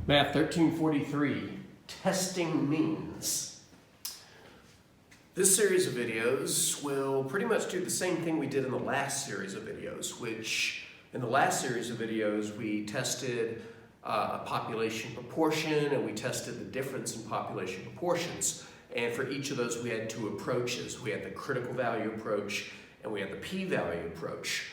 Math 1343, testing means. This series of videos will pretty much do the same thing we did in the last series of videos, which in the last series of videos we tested a population proportion and we tested the difference in population proportions. And for each of those we had two approaches. We had the critical value approach and we had the p-value approach.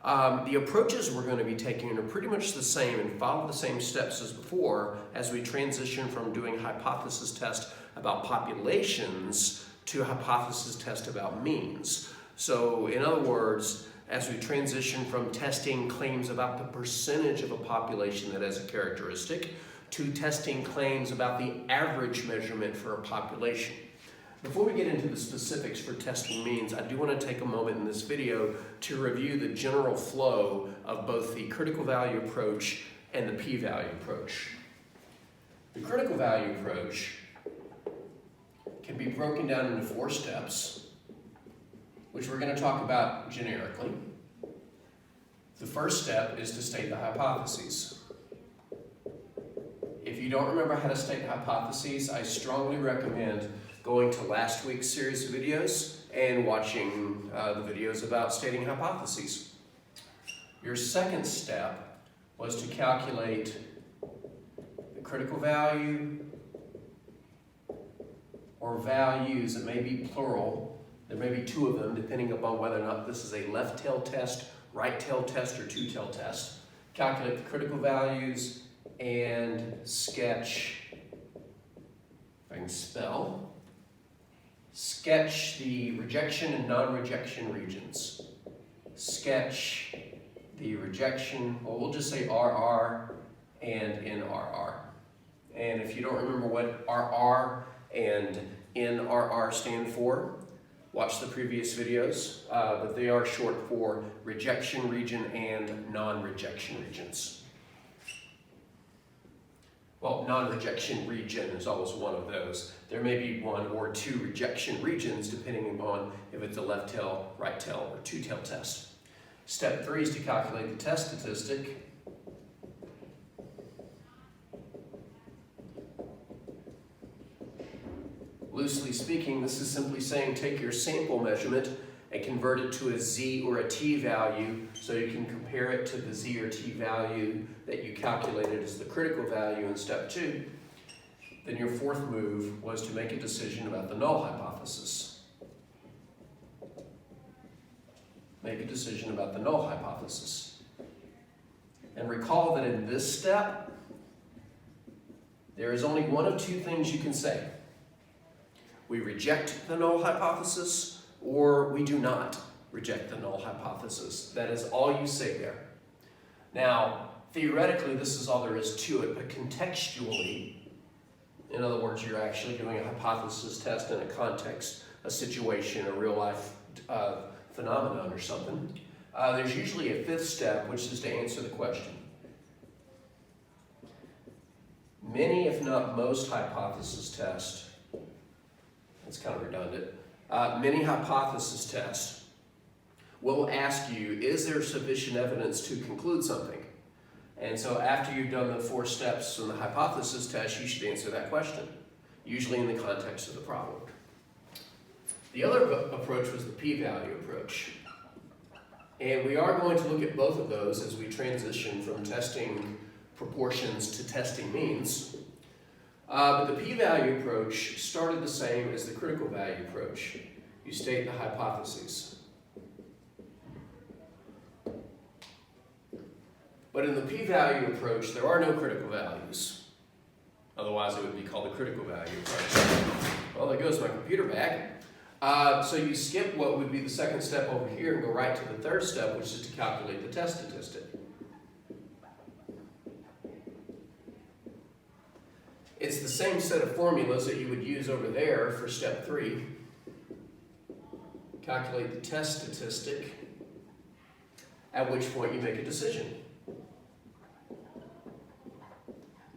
The approaches we're going to be taking are pretty much the same and follow the same steps as before as we transition from doing hypothesis test about populations to hypothesis test about means. So in other words, as we transition from testing claims about the percentage of a population that has a characteristic to testing claims about the average measurement for a population. Before we get into the specifics for testing means, I do want to take a moment in this video to review the general flow of both the critical value approach and the p-value approach. The critical value approach can be broken down into 4 steps, which we're going to talk about generically. The first step is to state the hypotheses. If you don't remember how to state hypotheses, I strongly recommend going to last week's series of videos and watching the videos about stating hypotheses. Your second step was to calculate the critical value or values. It may be plural. There may be 2 of them depending upon whether or not this is a left tail test, right tail test, or 2 tail test. Calculate the critical values and sketch, if I can spell, sketch the rejection and non-rejection regions. Sketch the rejection, well, we'll just say RR and NRR. And if you don't remember what RR and NRR stand for, watch the previous videos, but they are short for rejection region and non-rejection regions. Well, non-rejection region is always one of those. There may be 1 or 2 rejection regions depending upon if it's a left tail, right tail, or 2 tail test. Step 3 is to calculate the test statistic. Loosely speaking, this is simply saying take your sample measurement and convert it to a z or a t value so you can compare it to the z or t value that you calculated as the critical value in step 2. Then your 4th move was to make a decision about the null hypothesis. Make a decision about the null hypothesis. And recall that in this step, there is only one of 2 things you can say. We reject the null hypothesis, or we do not reject the null hypothesis. That is all you say there. Now, theoretically, this is all there is to it, but contextually, in other words, you're actually doing a hypothesis test in a context, a situation, a real-life phenomenon or something. There's usually a 5th step, which is to answer the question. Many, if not most, hypothesis tests, it's kind of redundant, many hypothesis tests will ask you, is there sufficient evidence to conclude something? And so after you've done the 4 steps in the hypothesis test, you should answer that question, usually in the context of the problem. The other approach was the p-value approach. And we are going to look at both of those as we transition from testing proportions to testing means. But the p-value approach started the same as the critical value approach. You state the hypotheses. But in the p-value approach, there are no critical values. Otherwise, it would be called the critical value approach. Well, there goes my computer back. So you skip what would be the 2nd step over here and go right to the 3rd step, which is to calculate the test statistic. It's the same set of formulas that you would use over there for step 3. Calculate the test statistic, at which point you make a decision.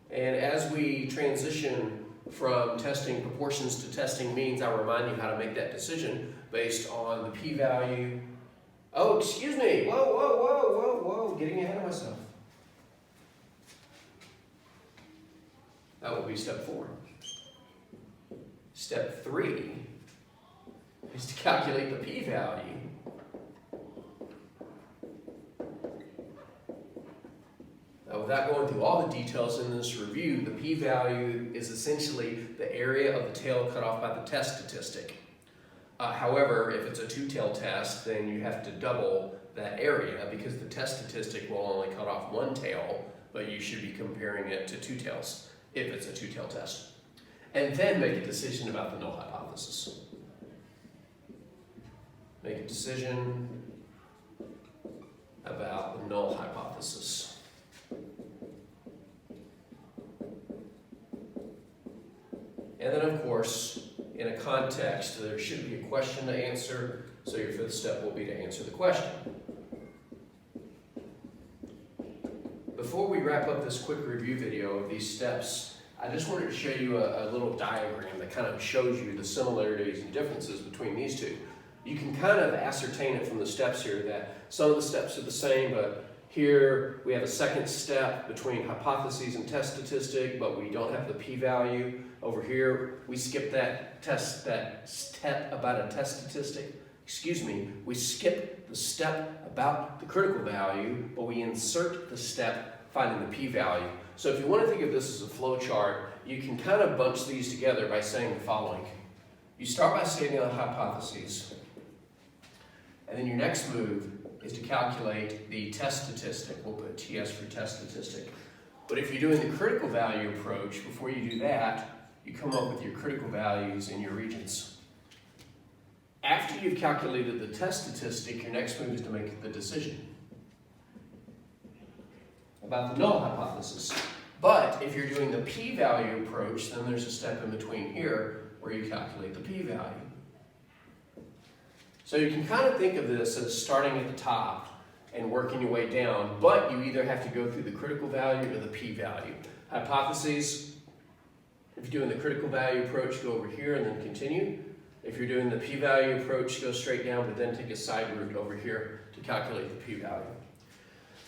And as we transition from testing proportions to testing means, I'll remind you how to make that decision based on the p-value. Oh, excuse me. Whoa, getting ahead of myself. That will be step 4. Step 3 is to calculate the p-value. Now, without going through all the details in this review, the p-value is essentially the area of the tail cut off by the test statistic. However, if it's a two-tailed test, then you have to double that area because the test statistic will only cut off one tail, but you should be comparing it to two tails if it's a two-tailed test. And then make a decision about the null hypothesis. Make a decision about the null hypothesis. And then, of course, in a context, there should be a question to answer, so your 5th step will be to answer the question. Before we wrap up this quick review video of these steps, I just wanted to show you a little diagram that kind of shows you the similarities and differences between these two. You can kind of ascertain it from the steps here that some of the steps are the same, but here we have a second step between hypotheses and test statistic, but we don't have the p-value. Over here, we skip that step about a test statistic. We skip the step about the critical value, but we insert the step finding the p-value. So if you want to think of this as a flow chart, you can kind of bunch these together by saying the following. You start by stating the hypotheses, and then your next move is to calculate the test statistic. We'll put TS for test statistic. But if you're doing the critical value approach, before you do that, you come up with your critical values in your regions. After you've calculated the test statistic, your next move is to make the decision about the null hypothesis. But if you're doing the p-value approach, then there's a step in between here where you calculate the p-value. So you can kind of think of this as starting at the top and working your way down, but you either have to go through the critical value or the p-value. Hypotheses, if you're doing the critical value approach, go over here and then continue. If you're doing the p-value approach, go straight down, but then take a side route over here to calculate the p-value.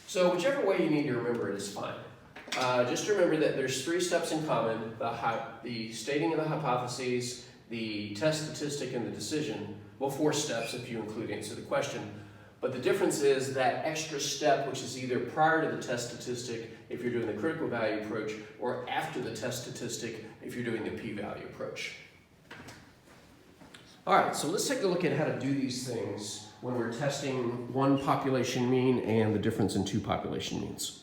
So whichever way you need to remember it is fine. Just remember that there's 3 steps in common: the stating of the hypotheses, the test statistic, and the decision. Well, 4 steps if you include answer the question. But the difference is that extra step, which is either prior to the test statistic if you're doing the critical value approach, or after the test statistic if you're doing the p-value approach. All right, so let's take a look at how to do these things when we're testing one population mean and the difference in 2 population means.